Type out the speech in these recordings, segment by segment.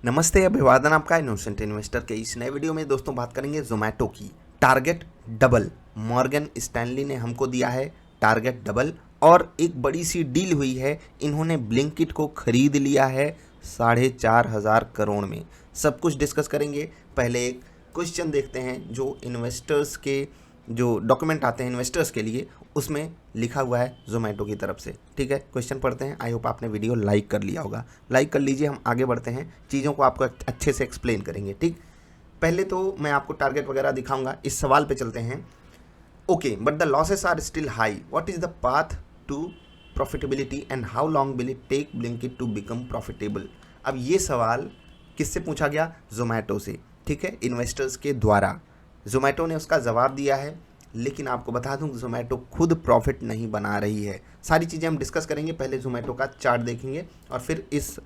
नमस्ते, अभिवादन आपका इनोसेंट इन्वेस्टर के इस नए वीडियो में दोस्तों बात करेंगे जोमेटो की। टारगेट डबल मॉर्गन स्टैनली ने हमको दिया है टारगेट डबल और एक बड़ी सी डील हुई है। इन्होंने ब्लिंकिट को खरीद लिया है 4,500 करोड़ में। सब कुछ डिस्कस करेंगे। पहले एक क्वेश्चन देखते हैं जो इन्वेस्टर्स के जो डॉक्यूमेंट आते हैं इन्वेस्टर्स के लिए, उसमें लिखा हुआ है जोमेटो की तरफ से। ठीक है, क्वेश्चन पढ़ते हैं। आई होप आपने वीडियो लाइक कर लिया होगा। लाइक कर लीजिए, हम आगे बढ़ते हैं, चीज़ों को आपको अच्छे से एक्सप्लेन करेंगे। ठीक, पहले तो मैं आपको टारगेट वगैरह दिखाऊंगा। इस सवाल पे चलते हैं। Okay, but the losses are still high, what is the path to profitability and how long will it take Blinkit to become profitable. अब ये सवाल किससे पूछा गया? जोमेटो से। ठीक है, इन्वेस्टर्स के द्वारा। जोमेटो ने उसका जवाब दिया है, लेकिन आपको बता दूं जोमेटो खुद प्रॉफिट नहीं बना रही है। सारी चीज़ें हम डिस्कस करेंगे। पहले जोमेटो का चार्ट देखेंगे और फिर इस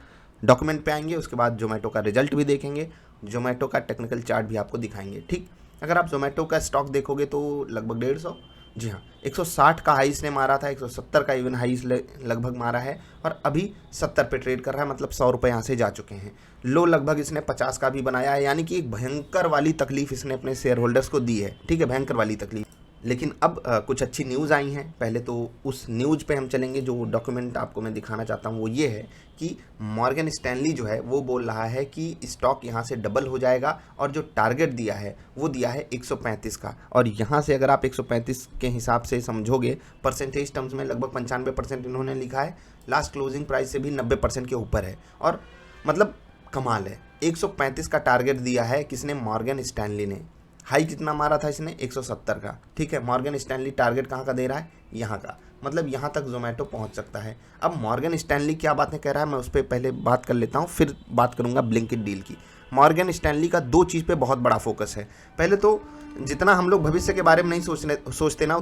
डॉक्यूमेंट पे आएंगे। उसके बाद जोमेटो का रिजल्ट भी देखेंगे, जोमेटो का टेक्निकल चार्ट भी आपको दिखाएंगे। ठीक, अगर आप जोमेटो का स्टॉक देखोगे तो लगभग 150, जी हाँ, 160 का हाई इसने मारा था, 170 का इवन हाई लगभग मारा है और अभी 70 पे ट्रेड कर रहा है। मतलब 100 रुपये यहाँ से जा चुके हैं। लो लगभग इसने 50 का भी बनाया है, यानी कि एक भयंकर वाली तकलीफ इसने अपने शेयर होल्डर्स को दी है। ठीक है, भयंकर वाली तकलीफ। लेकिन अब कुछ अच्छी न्यूज़ आई हैं। पहले तो उस न्यूज़ पे हम चलेंगे। जो डॉक्यूमेंट आपको मैं दिखाना चाहता हूँ वो ये है कि मॉर्गन स्टैनली जो है वो बोल रहा है कि स्टॉक यहाँ से डबल हो जाएगा और जो टारगेट दिया है वो दिया है 135 का। और यहाँ से अगर आप 135 के हिसाब से समझोगे, परसेंटेज टर्म्स में लगभग 95% इन्होंने लिखा है। लास्ट क्लोजिंग प्राइस से भी 90% के ऊपर है और मतलब कमाल है। 135 का टारगेट दिया है किसने? मॉर्गन स्टैनली ने। हाई कितना मारा था इसने? 170 का। ठीक है, मॉर्गन स्टैनली टारगेट कहाँ का दे रहा है? यहाँ का। मतलब यहाँ तक जोमेटो पहुँच सकता है। अब मॉर्गन स्टैनली क्या बातें कह रहा है मैं उस पर पहले बात कर लेता हूँ, फिर बात करूँगा ब्लिंकिट डील की। मॉर्गन स्टैनली का दो चीज़ पे बहुत बड़ा फोकस है। पहले तो जितना हम लोग भविष्य के बारे में नहीं सोचते ना,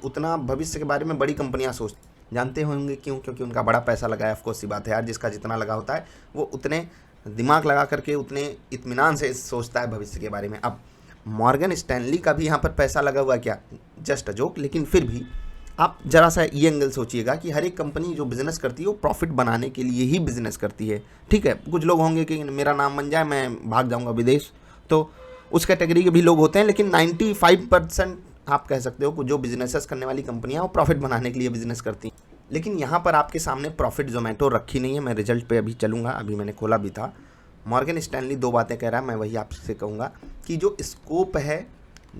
उतना भविष्य के बारे में बड़ी कंपनियाँ सोचती। जानते होंगे क्यों? क्योंकि उनका बड़ा पैसा लगा है। ऑफकोर्स सी बात है यार, जिसका जितना लगा होता है वो उतने दिमाग लगा करके उतने इत्मीनान से सोचता है भविष्य के बारे में। अब मॉर्गन स्टैनली का भी यहाँ पर पैसा लगा हुआ है क्या? Just a joke. लेकिन फिर भी आप जरा सा ये एंगल सोचिएगा कि हर एक कंपनी जो बिज़नेस करती है वो प्रॉफिट बनाने के लिए ही बिज़नेस करती है। ठीक है, कुछ लोग होंगे कि मेरा नाम बन जाए, मैं भाग जाऊँगा विदेश, तो उस कैटेगरी के भी लोग होते हैं। लेकिन 95% आप कह सकते हो कि जो बिजनेसेस करने वाली कंपनियाँ वो प्रॉफिट बनाने के लिए बिजनेस करती हैं। लेकिन यहाँ पर आपके सामने प्रॉफिट जोमेटो रखी नहीं है। मैं रिजल्ट पे अभी चलूँगा, अभी मैंने खोला भी था। मॉर्गन स्टैनली दो बातें कह रहा है, मैं वही आपसे कहूँगा कि जो स्कोप है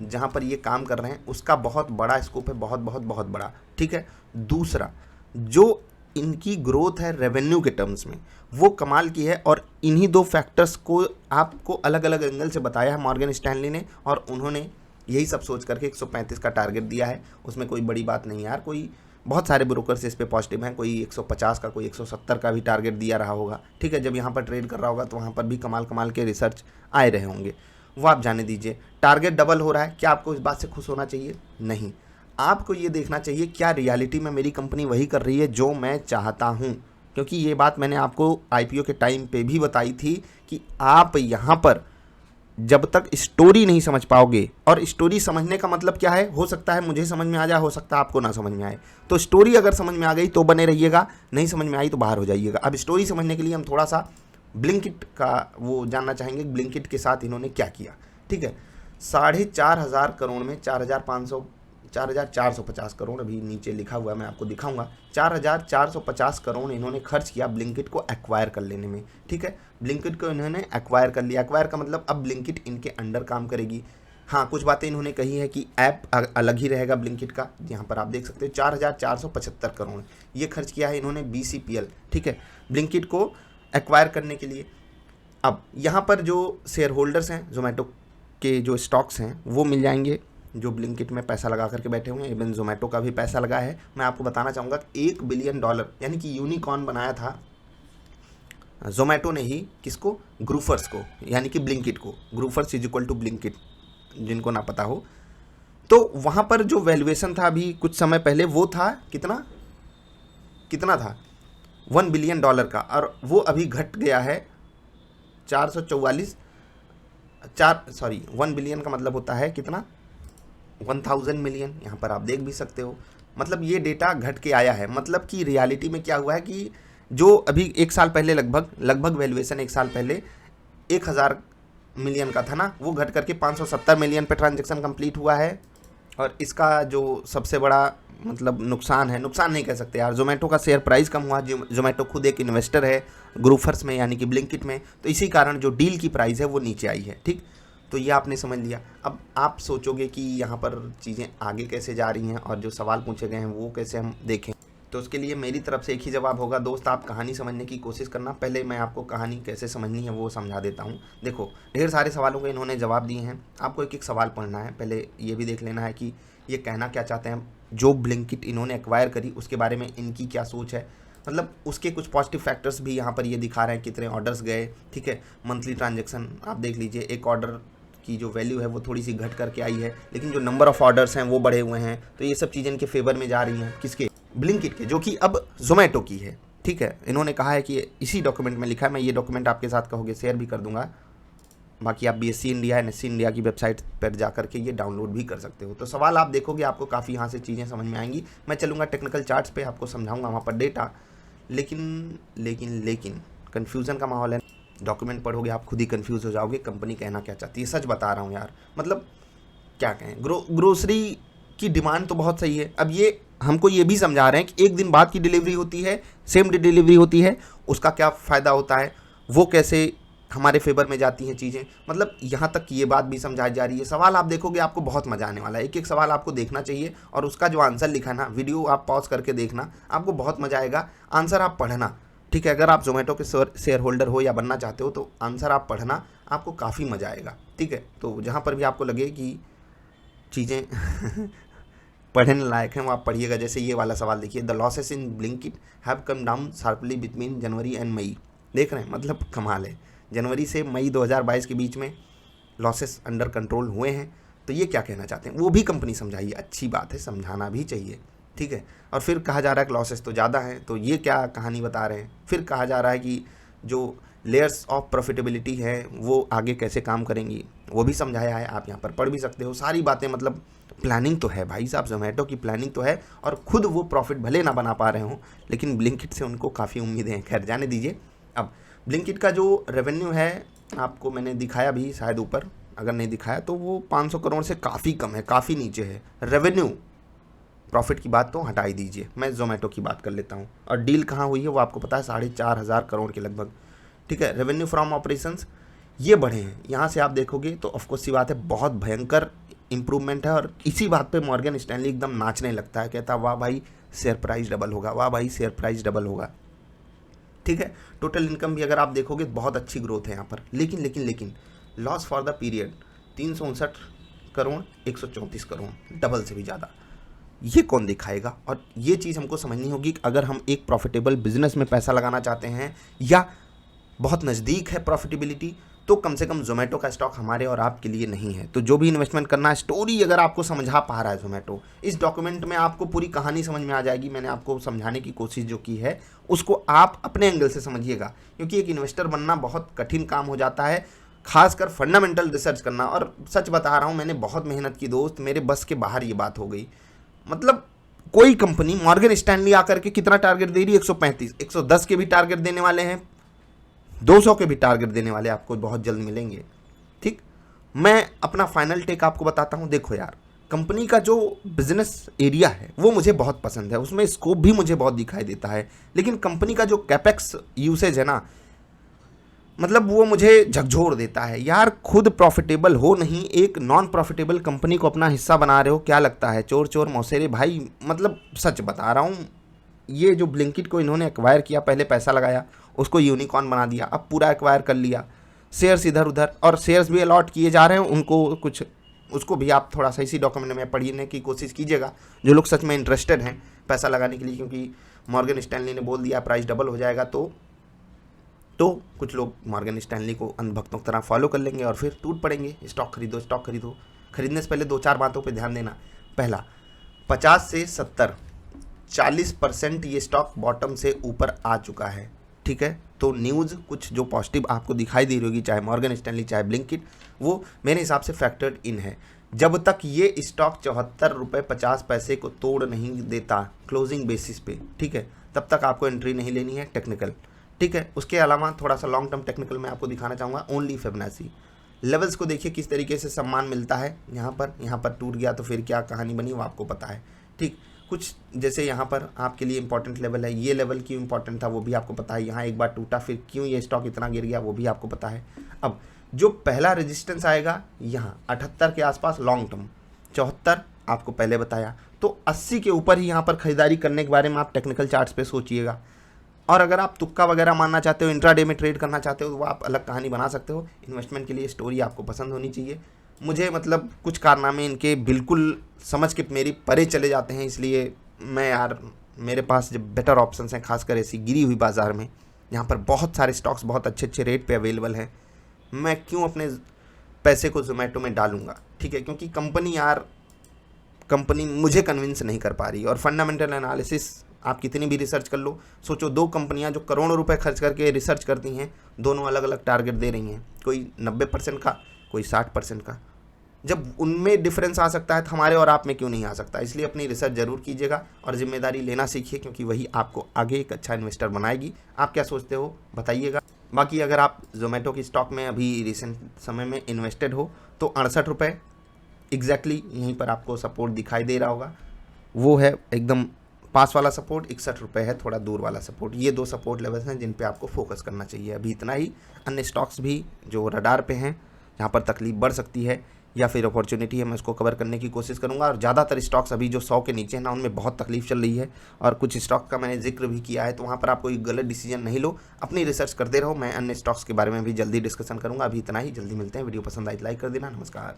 जहाँ पर ये काम कर रहे हैं उसका बहुत बड़ा स्कोप है, बहुत बहुत बहुत बड़ा। ठीक है, दूसरा जो इनकी ग्रोथ है रेवेन्यू के टर्म्स में वो कमाल की है और इन्हीं दो फैक्टर्स को आपको अलग अलग एंगल से बताया है मॉर्गन स्टैनली ने और उन्होंने यही सब सोच करके 135 का टारगेट दिया है। उसमें कोई बड़ी बात नहीं यार, कोई बहुत सारे ब्रोकर्स इस पे पॉजिटिव हैं। कोई 150 का, कोई 170 का भी टारगेट दिया रहा होगा। ठीक है, जब यहाँ पर ट्रेड कर रहा होगा तो वहाँ पर भी कमाल कमाल के रिसर्च आए रहे होंगे, वो आप जाने दीजिए। टारगेट डबल हो रहा है, क्या आपको इस बात से खुश होना चाहिए? नहीं, आपको ये देखना चाहिए क्या रियलिटी में मेरी कंपनी वही कर रही है जो मैं चाहता हूँ। क्योंकि ये बात मैंने आपको आईपीओ के टाइम पे भी बताई थी कि आप यहाँ पर जब तक स्टोरी नहीं समझ पाओगे, और स्टोरी समझने का मतलब क्या है, हो सकता है मुझे समझ में आ जाए, हो सकता है आपको ना समझ में आए। तो स्टोरी अगर समझ में आ गई तो बने रहिएगा, नहीं समझ में आई तो बाहर हो जाइएगा। अब स्टोरी समझने के लिए हम थोड़ा सा ब्लिंकिट का वो जानना चाहेंगे, ब्लिंकिट के साथ इन्होंने क्या किया। ठीक है, 4,500 करोड़ में 4,450 करोड़, अभी नीचे लिखा हुआ है मैं आपको दिखाऊंगा, 4,450 करोड़ इन्होंने खर्च किया ब्लिंकिट को एक्वायर कर लेने में। ठीक है, ब्लिंकिट को इन्होंने एक्वायर कर लिया। एक्वायर का मतलब अब ब्लिंकिट इनके अंडर काम करेगी। हाँ, कुछ बातें इन्होंने कही है कि ऐप अलग ही रहेगा ब्लिंकिट का। यहाँ पर आप देख सकते हो 4,475 करोड़ ये खर्च किया है इन्होंने BCPL। ठीक है, ब्लिंकिट को एक्वायर करने के लिए। अब यहाँ पर जो शेयर होल्डर्स हैं जोमेटो के, जो स्टॉक्स हैं वो मिल जाएंगे जो ब्लिंकिट में पैसा लगा करके बैठे हुए हैं। इवन जोमेटो का भी पैसा लगा है। मैं आपको बताना चाहूँगा $1 बिलियन यानी कि यूनिकॉर्न बनाया था जोमेटो ने ही। किसको? ग्रूफर्स को, यानी कि ब्लिंकिट को। ग्रूफर्स इज इक्वल टू ब्लिंकिट, जिनको ना पता हो। तो वहाँ पर जो वैल्यूएशन था अभी कुछ समय पहले वो था कितना था? $1 बिलियन का, और वो अभी घट गया है 444 1 बिलियन का मतलब होता है कितना? 1000 मिलियन। यहाँ पर आप देख भी सकते हो। मतलब ये डेटा घट के आया है। मतलब कि रियलिटी में क्या हुआ है कि जो अभी एक साल पहले लगभग वैल्यूएशन एक साल पहले 1000 मिलियन का था ना, वो घट करके 570 मिलियन पे ट्रांजैक्शन कंप्लीट हुआ है। और इसका जो सबसे बड़ा मतलब नुकसान है, नुकसान नहीं कह सकते यार, जोमेटो का शेयर प्राइस कम हुआ। जोमेटो खुद एक इन्वेस्टर है ग्रूफर्स में यानी कि ब्लिंकिट में, तो इसी कारण जो डील की प्राइस है वो नीचे आई है। ठीक, तो ये आपने समझ लिया। अब आप सोचोगे कि यहाँ पर चीज़ें आगे कैसे जा रही हैं और जो सवाल पूछे गए हैं वो कैसे हम देखें, तो उसके लिए मेरी तरफ से एक ही जवाब होगा, दोस्त आप कहानी समझने की कोशिश करना। पहले मैं आपको कहानी कैसे समझनी है वो समझा देता हूँ। देखो, ढेर सारे सवालों के इन्होंने जवाब दिए हैं, आपको एक एक सवाल पढ़ना है। पहले ये भी देख लेना है कि ये कहना क्या चाहते हैं, जो ब्लिंकिट इन्होंने एक्वायर करी उसके बारे में इनकी क्या सोच है, मतलब उसके कुछ पॉजिटिव फैक्टर्स भी यहाँ पर ये दिखा रहे हैं, कितने ऑर्डर्स गए। ठीक है, मंथली ट्रांजेक्शन आप देख लीजिए, एक ऑर्डर की जो वैल्यू है वो थोड़ी सी घट करके आई है, लेकिन जो नंबर ऑफ ऑर्डर्स हैं वो बढ़े हुए हैं। तो ये सब चीज़ें इनके फेवर में जा रही हैं, किसके, ब्लिंकिट के, जो कि अब जोमेटो की है। ठीक है, इन्होंने कहा है कि इसी डॉक्यूमेंट में लिखा है, मैं ये डॉक्यूमेंट आपके साथ कहोगे शेयर भी कर दूंगा, बाकी आप BSE इंडिया NSE इंडिया की वेबसाइट पर जा करके ये डाउनलोड भी कर सकते हो। तो सवाल आप देखोगे आपको काफ़ी यहाँ से चीज़ें समझ में आएंगी। मैं चलूँगा टेक्निकल चार्ट्स पे, आपको समझाऊंगा वहाँ पर डेटा, लेकिन कन्फ्यूज़न का माहौल है। डॉक्यूमेंट पढ़ोगे आप खुद ही कंफ्यूज हो जाओगे, कंपनी कहना क्या चाहती है। सच बता रहा हूँ यार, मतलब क्या कहें, ग्रोसरी की डिमांड तो बहुत सही है। अब ये हमको ये भी समझा रहे हैं कि एक दिन बाद की डिलीवरी होती है, सेम डे डिलीवरी होती है, उसका क्या फ़ायदा होता है, वो कैसे हमारे फेवर में जाती हैं चीज़ें, मतलब यहाँ तक ये बात भी समझाई जा रही है। सवाल आप देखोगे आपको बहुत मज़ा आने वाला है, एक एक सवाल आपको देखना चाहिए और उसका जो आंसर लिखा है ना, वीडियो आप पॉज करके देखना, आपको बहुत मज़ा आएगा। आंसर आप पढ़ना, ठीक है, अगर आप जोमेटो के शेयर होल्डर हो या बनना चाहते हो तो आंसर आप पढ़ना, आपको काफ़ी मज़ा आएगा। ठीक है, तो जहाँ पर भी आपको लगे कि चीज़ें पढ़ने लायक हैं वो आप पढ़िएगा। जैसे ये वाला सवाल देखिए, the losses in Blinkit have come down sharply between January and May. देख रहे हैं, मतलब कमाल है, जनवरी से मई 2022 के बीच में लॉसेस अंडर कंट्रोल हुए हैं। तो ये क्या कहना चाहते हैं वो भी कंपनी समझाइए, अच्छी बात है, समझाना भी चाहिए। ठीक है, और फिर कहा जा रहा है कि लॉसेस तो ज़्यादा हैं, तो ये क्या कहानी बता रहे हैं। फिर कहा जा रहा है कि जो लेयर्स ऑफ प्रॉफिटेबिलिटी है वो आगे कैसे काम करेंगी, वो भी समझाया है, आप यहाँ पर पढ़ भी सकते हो सारी बातें। मतलब प्लानिंग तो है भाई साहब, जोमेटो की प्लानिंग तो है, और खुद वो प्रॉफिट भले ना बना पा रहे हों, लेकिन ब्लिंकिट से उनको काफ़ी उम्मीदें हैं। खैर जाने दीजिए। अब ब्लिंकिट का जो रेवेन्यू है आपको मैंने दिखाया भी शायद ऊपर, अगर नहीं दिखाया तो वो 500 करोड़ से काफ़ी कम है, काफ़ी नीचे है रेवेन्यू। प्रॉफिट की बात तो हटा ही दीजिए, मैं जोमेटो की बात कर लेता हूँ। और डील कहाँ हुई है वो आपको पता है, 4,500 करोड़ के लगभग। ठीक है, रेवेन्यू फ्रॉम ऑपरेशंस ये बढ़े हैं, यहाँ से आप देखोगे तो ऑफकोर्स सी बात है, बहुत भयंकर इंप्रूवमेंट है। और इसी बात पे मॉर्गन स्टैनली एकदम नाचने लगता है, कहता वाह भाई शेयर प्राइस डबल होगा, वाह भाई शेयर प्राइस डबल होगा। ठीक है, टोटल इनकम भी अगर आप देखोगे बहुत अच्छी ग्रोथ है यहाँ पर। लेकिन loss for the period 359 crore 134 crore, double से भी ज़्यादा। ये कौन दिखाएगा? और ये चीज़ हमको समझनी होगी कि अगर हम एक प्रॉफिटेबल बिजनेस में पैसा लगाना चाहते हैं या बहुत नज़दीक है प्रॉफिटेबिलिटी, तो कम से कम जोमेटो का स्टॉक हमारे और आपके लिए नहीं है। तो जो भी इन्वेस्टमेंट करना है, स्टोरी अगर आपको समझा पा रहा है जोमेटो, इस डॉक्यूमेंट में आपको पूरी कहानी समझ में आ जाएगी। मैंने आपको समझाने की कोशिश जो की है उसको आप अपने एंगल से समझिएगा, क्योंकि एक इन्वेस्टर बनना बहुत कठिन काम हो जाता है, खासकर फंडामेंटल रिसर्च करना। और सच बता रहा हूँ, मैंने बहुत मेहनत की दोस्त, मेरे बस के बाहर ये बात हो गई। मतलब कोई कंपनी मॉर्गन स्टैनली आकर के कितना टारगेट दे रही है, 135, 110 के भी टारगेट देने वाले हैं, 200 के भी टारगेट देने वाले आपको बहुत जल्द मिलेंगे। ठीक, मैं अपना फाइनल टेक आपको बताता हूँ। देखो यार, कंपनी का जो बिजनेस एरिया है वो मुझे बहुत पसंद है, उसमें स्कोप भी मुझे बहुत दिखाई देता है, लेकिन कंपनी का जो कैपेक्स यूसेज है ना, मतलब वो मुझे झकझोर देता है यार। खुद प्रॉफिटेबल हो नहीं, एक नॉन प्रॉफिटेबल कंपनी को अपना हिस्सा बना रहे हो, क्या लगता है चोर चोर मौसेरे भाई। मतलब सच बता रहा हूँ, ये जो ब्लिंकिट को इन्होंने एक्वायर किया, पहले पैसा लगाया, उसको यूनिकॉर्न बना दिया, अब पूरा एक्वायर कर लिया, शेयर्स इधर उधर, और शेयर्स भी अलॉट किए जा रहे हैं उनको कुछ, उसको भी आप थोड़ा सा इसी डॉक्यूमेंट में पढ़ने की कोशिश कीजिएगा, जो लोग सच में इंटरेस्टेड हैं पैसा लगाने के लिए। क्योंकि मॉर्गन स्टैनली ने बोल दिया प्राइस डबल हो जाएगा, तो कुछ लोग मॉर्गन स्टैनली को अंधभक्तों की तरह फॉलो कर लेंगे और फिर टूट पड़ेंगे। स्टॉक खरीदो, स्टॉक खरीदो। खरीदने से पहले 2-4 बातों पे ध्यान देना। पहला, 50 से 70, 40% ये स्टॉक बॉटम से ऊपर आ चुका है। ठीक है, तो न्यूज़ कुछ जो पॉजिटिव आपको दिखाई दे रही होगी, चाहे मॉर्गन स्टैनली चाहे ब्लिंकिट, वो मेरे हिसाब से फैक्टर्ड इन है। जब तक ये स्टॉक 74 रुपये 50 पैसे को तोड़ नहीं देता क्लोजिंग बेसिस पे, ठीक है, तब तक आपको एंट्री नहीं लेनी है टेक्निकल। ठीक है। उसके अलावा थोड़ा सा लॉन्ग टर्म टेक्निकल में आपको दिखाना चाहूँगा ओनली फिबोनाची लेवल्स को देखिए किस तरीके से सम्मान मिलता है। यहाँ पर टूट गया तो फिर क्या कहानी बनी वो आपको पता है, ठीक। कुछ जैसे यहाँ पर आपके लिए इंपॉर्टेंट लेवल है, ये लेवल क्यों इंपॉर्टेंट था वो भी आपको पता है। यहाँ एक बार टूटा फिर क्यों ये स्टॉक इतना गिर गया वो भी आपको पता है। अब जो पहला रेजिस्टेंस आएगा यहाँ 78 के आसपास लॉन्ग टर्म, 74 आपको पहले बताया, तो 80 के ऊपर ही यहाँ पर खरीदारी करने के बारे में आप टेक्निकल चार्ट्स पे सोचिएगा। और अगर आप तुक्का वगैरह मानना चाहते हो, इंट्राडे में ट्रेड करना चाहते हो, तो वो आप अलग कहानी बना सकते हो। इन्वेस्टमेंट के लिए स्टोरी आपको पसंद होनी चाहिए। मुझे मतलब कुछ कारनामे इनके बिल्कुल समझ के मेरी परे चले जाते हैं, इसलिए मैं यार मेरे पास जब बेटर ऑप्शंस हैं, खासकर ऐसी गिरी हुई बाज़ार में यहाँ पर बहुत सारे स्टॉक्स बहुत अच्छे अच्छे रेट पे अवेलेबल हैं, मैं क्यों अपने पैसे को जोमेटो में डालूंगा, ठीक है। क्योंकि कंपनी मुझे कन्विंस नहीं कर पा रही। और फंडामेंटल एनालिसिस आप कितनी भी रिसर्च कर लो, सोचो 2 कंपनियां जो करोड़ों रुपए खर्च करके रिसर्च करती हैं, दोनों अलग अलग टारगेट दे रही हैं, कोई 90% का, कोई 60% का। जब उनमें डिफरेंस आ सकता है तो हमारे और आप में क्यों नहीं आ सकता। इसलिए अपनी रिसर्च ज़रूर कीजिएगा और जिम्मेदारी लेना सीखिए, क्योंकि वही आपको आगे एक अच्छा इन्वेस्टर बनाएगी। आप क्या सोचते हो बताइएगा। बाकी अगर आप जोमेटो की स्टॉक में अभी रिसेंट समय में इन्वेस्टेड हो तो 68 रुपये एग्जैक्टली यहीं पर आपको सपोर्ट दिखाई दे रहा होगा, वो है एकदम पास वाला सपोर्ट। 61 रुपये है थोड़ा दूर वाला सपोर्ट। ये 2 सपोर्ट लेवल्स हैं जिन पे आपको फोकस करना चाहिए। अभी इतना ही। अन्य स्टॉक्स भी जो रडार पे हैं, यहाँ पर तकलीफ बढ़ सकती है या फिर अपॉर्चुनिटी है, मैं उसको कवर करने की कोशिश करूँगा। और ज़्यादातर स्टॉक्स अभी जो 100 के नीचे हैं ना, उनमें बहुत तकलीफ चल रही है। और कुछ स्टॉक का मैंने जिक्र भी किया है, तो वहाँ पर आप कोई गलत डिसीजन नहीं लो, अपनी रिसर्च करते रहो। मैं अन्य स्टॉक्स के बारे में भी जल्दी डिस्कशन करूँगा। अभी इतना ही, जल्दी मिलते हैं। वीडियो पसंद आई लाइक कर देना। नमस्कार।